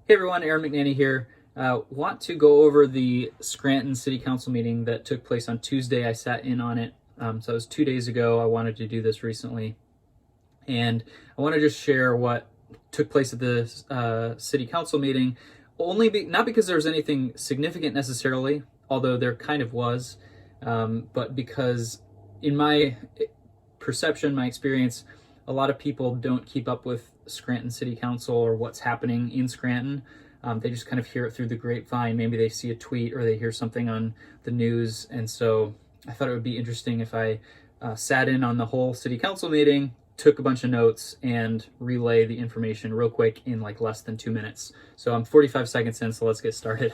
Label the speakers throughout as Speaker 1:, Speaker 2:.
Speaker 1: Hey everyone, Aaron McNanny here. Want to go over the Scranton City Council meeting that took place on Tuesday. I sat in on it, so it was 2 days ago. I wanted to do this recently, and I want to just share what took place at the City Council meeting. Not because there was anything significant necessarily, although there kind of was, but because in my perception, my experience, a lot of people don't keep up with Scranton City Council or what's happening in Scranton. They just kind of hear it through the grapevine. Maybe they see a tweet or they hear something on the news. And so I thought it would be interesting if I sat in on the whole City Council meeting, took a bunch of notes, and relay the information real quick in like less than 2 minutes. So I'm 45 seconds in, so let's get started.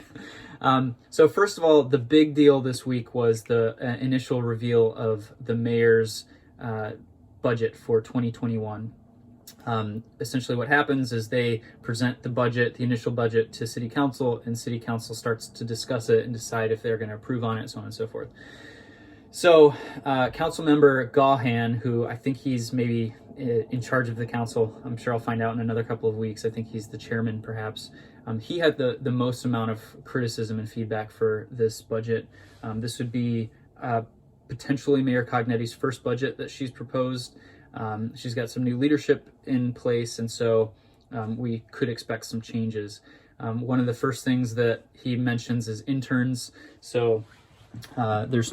Speaker 1: So first of all, the big deal this week was the initial reveal of the mayor's budget for 2021. Essentially what happens is they present the budget, the initial budget, to City Council, and City Council starts to discuss it and decide if they're going to approve on it, so on and so forth. So Council Member Gahan, who I think he's maybe in charge of the council, I'm sure I'll find out in another couple of weeks, I think he's the chairman perhaps, he had the most amount of criticism and feedback for this budget. This would be potentially Mayor Cognetti's first budget that she's proposed. She's got some new leadership in place, and so we could expect some changes. One of the first things that he mentions is interns. So there's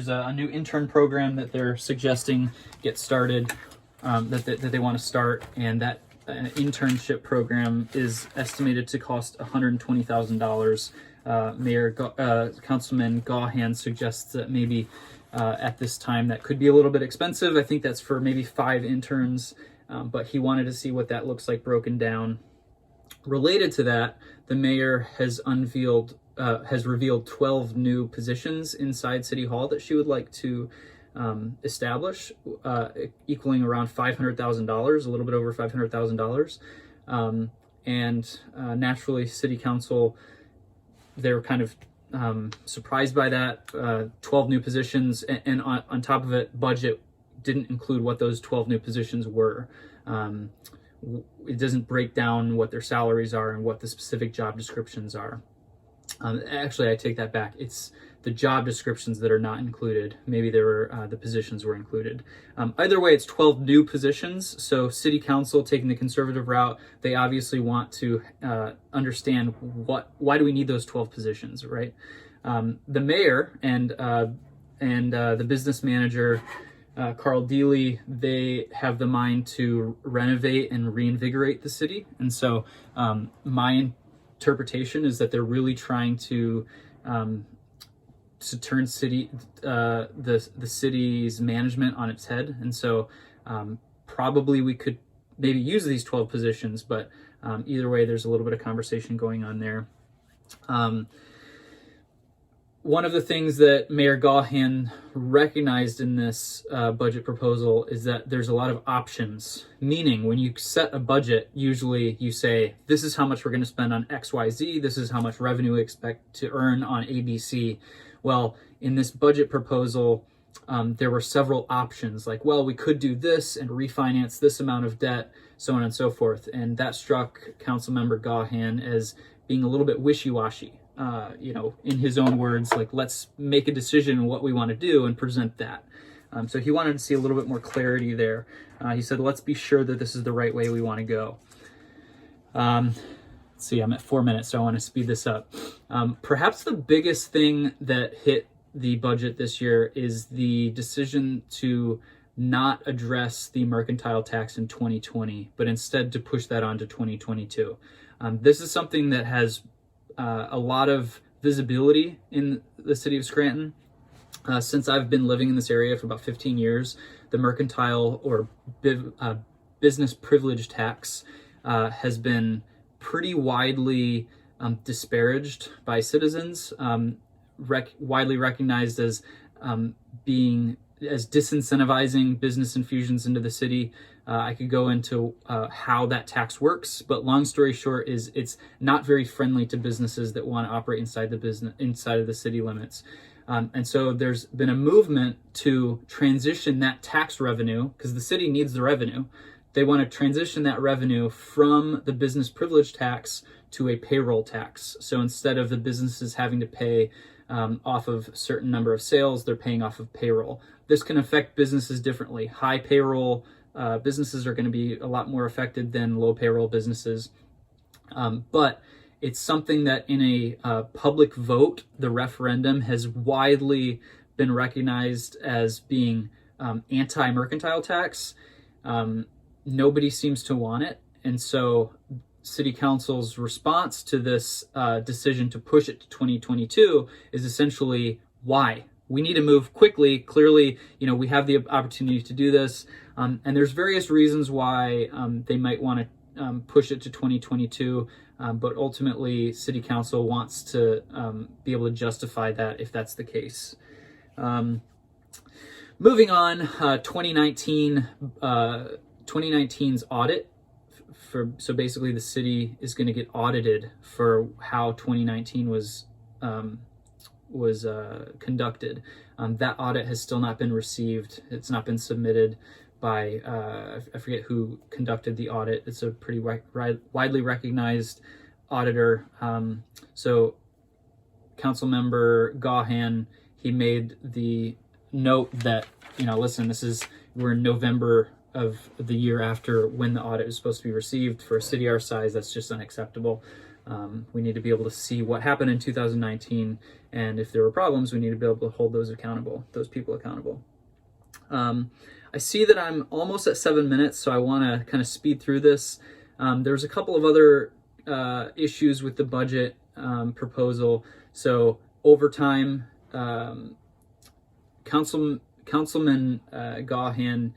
Speaker 1: a new intern program that they're suggesting get started, that they want to start, and that internship program is estimated to cost $120,000. Councilman Gahan suggests that maybe at this time that could be a little bit expensive. I think that's for maybe 5 interns, but he wanted to see what that looks like broken down. Related to that, the mayor has revealed 12 new positions inside City Hall that she would like to establish, equaling around $500,000, a little bit over $500,000. And naturally, City Council, they're kind of surprised by that. 12 new positions, and on top of it, budget didn't include what those 12 new positions were. It doesn't break down what their salaries are and what the specific job descriptions are. Actually, I take that back. It's the job descriptions that are not included. Maybe the positions were included. Either way, it's 12 new positions. So City Council, taking the conservative route, they obviously want to understand why do we need those 12 positions, right? The mayor and the business manager, Carl Deely, they have the mind to renovate and reinvigorate the city. And so my interpretation is that they're really trying to turn the city's management on its head. And so probably we could maybe use these 12 positions, but either way, there's a little bit of conversation going on there. One of the things that Mayor Gahan recognized in this budget proposal is that there's a lot of options, meaning when you set a budget, usually you say, this is how much we're going to spend on XYZ, this is how much revenue we expect to earn on ABC. Well, in this budget proposal, there were several options, like, well, we could do this and refinance this amount of debt, so on and so forth. And that struck Councilmember Gahan as being a little bit wishy-washy. In his own words, like, let's make a decision on what we want to do and present that. So he wanted to see a little bit more clarity there. He said, let's be sure that this is the right way we want to go. Let's see, I'm at 4 minutes, so I want to speed this up. Perhaps the biggest thing that hit the budget this year is the decision to not address the Mercantile tax in 2020, but instead to push that on to 2022. This is something that has a lot of visibility in the city of Scranton. Since I've been living in this area for about 15 years, the Mercantile or business privilege tax has been pretty widely disparaged by citizens, widely recognized as being as disincentivizing business infusions into the city. I could go into how that tax works, but long story short is it's not very friendly to businesses that want to operate inside of the city limits. And so there's been a movement to transition that tax revenue, because the city needs the revenue, they want to transition that revenue from the business privilege tax to a payroll tax. So instead of the businesses having to pay off of a certain number of sales, they're paying off of payroll. This can affect businesses differently. High payroll businesses are going to be a lot more affected than low payroll businesses. But it's something that in a public vote, the referendum has widely been recognized as being anti-mercantile tax. Nobody seems to want it. And so City Council's response to this decision to push it to 2022 is essentially why. We need to move quickly. Clearly, we have the opportunity to do this. And there's various reasons why they might want to push it to 2022. But ultimately, City Council wants to be able to justify that if that's the case. Moving on, 2019's audit. So basically, the city is going to get audited for how 2019 was conducted. That audit has still not been received. It's not been submitted by, I forget who conducted the audit. It's a pretty widely recognized auditor. So Councilmember Gahan, he made the note that, listen, we're in November of the year after when the audit is supposed to be received. For a city our size, that's just unacceptable. We need to be able to see what happened in 2019, and if there were problems, we need to be able to hold those people accountable. I see that I'm almost at 7 minutes, so I want to kind of speed through this. There's a couple of other issues with the budget proposal. So overtime, Councilman Gahan,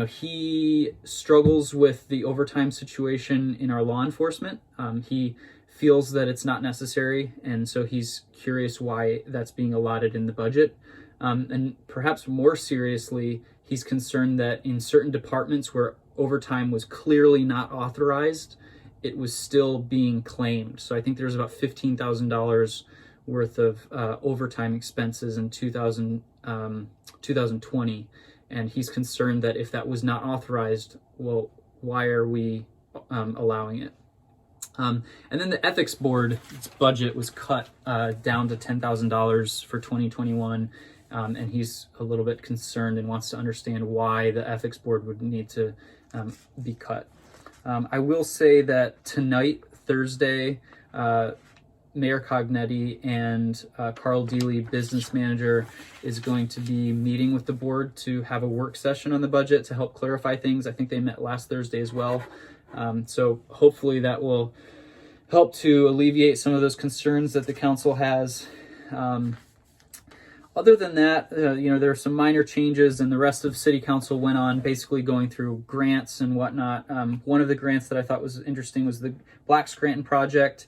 Speaker 1: he struggles with the overtime situation in our law enforcement. He feels that it's not necessary, and so he's curious why that's being allotted in the budget. And perhaps more seriously, he's concerned that in certain departments where overtime was clearly not authorized, it was still being claimed. So I think there's about $15,000 worth of overtime expenses in 2020. And he's concerned that if that was not authorized, well, why are we allowing it? And then the ethics board's budget was cut down to $10,000 for 2021. And he's a little bit concerned and wants to understand why the ethics board would need to be cut. I will say that tonight, Thursday, Mayor Cognetti and Carl Deely, business manager, is going to be meeting with the board to have a work session on the budget to help clarify things. I think they met last Thursday as well. So hopefully that will help to alleviate some of those concerns that the council has. Other than that, there are some minor changes, and the rest of City Council went on basically going through grants and whatnot. One of the grants that I thought was interesting was the Black Scranton Project.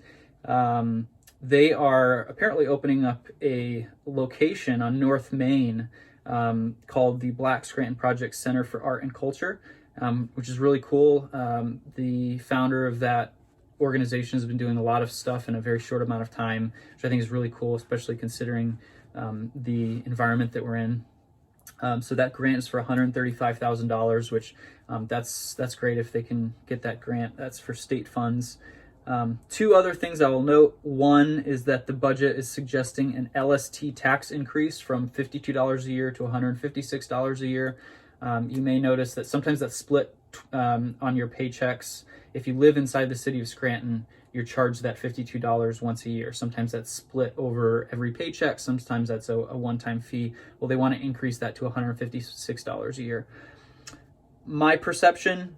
Speaker 1: They are apparently opening up a location on North Main called the Black Scranton Project Center for Art and Culture, which is really cool. The founder of that organization has been doing a lot of stuff in a very short amount of time, which I think is really cool, especially considering the environment that we're in. So that grant is for $135,000, which that's great if they can get that grant. That's for state funds. Two other things I will note. One is that the budget is suggesting an LST tax increase from $52 a year to $156 a year. You may notice that sometimes that's split on your paychecks. If you live inside the city of Scranton, you're charged that $52 once a year. Sometimes that's split over every paycheck. Sometimes that's a one-time fee. Well, they want to increase that to $156 a year. My perception,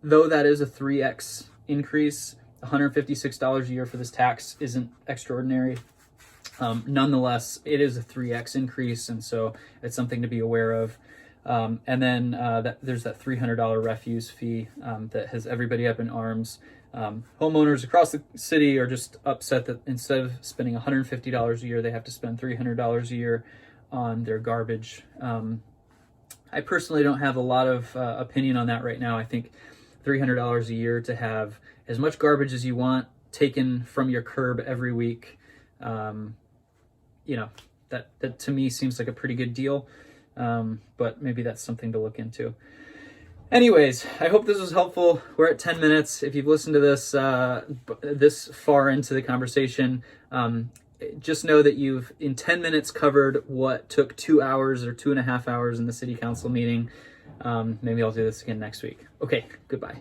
Speaker 1: though that is a 3x increase, $156 a year for this tax isn't extraordinary. Nonetheless, it is a 3x increase, and so it's something to be aware of. And then there's that $300 refuse fee that has everybody up in arms. Homeowners across the city are just upset that instead of spending $150 a year, they have to spend $300 a year on their garbage. I personally don't have a lot of opinion on that right now. I think $300 a year to have as much garbage as you want taken from your curb every week, that to me seems like a pretty good deal. But maybe that's something to look into. Anyways, I hope this was helpful. We're at 10 minutes. If you've listened to this this far into the conversation, just know that you've in 10 minutes covered what took 2 hours or 2.5 hours in the city council meeting. Maybe I'll do this again next week. Okay, goodbye.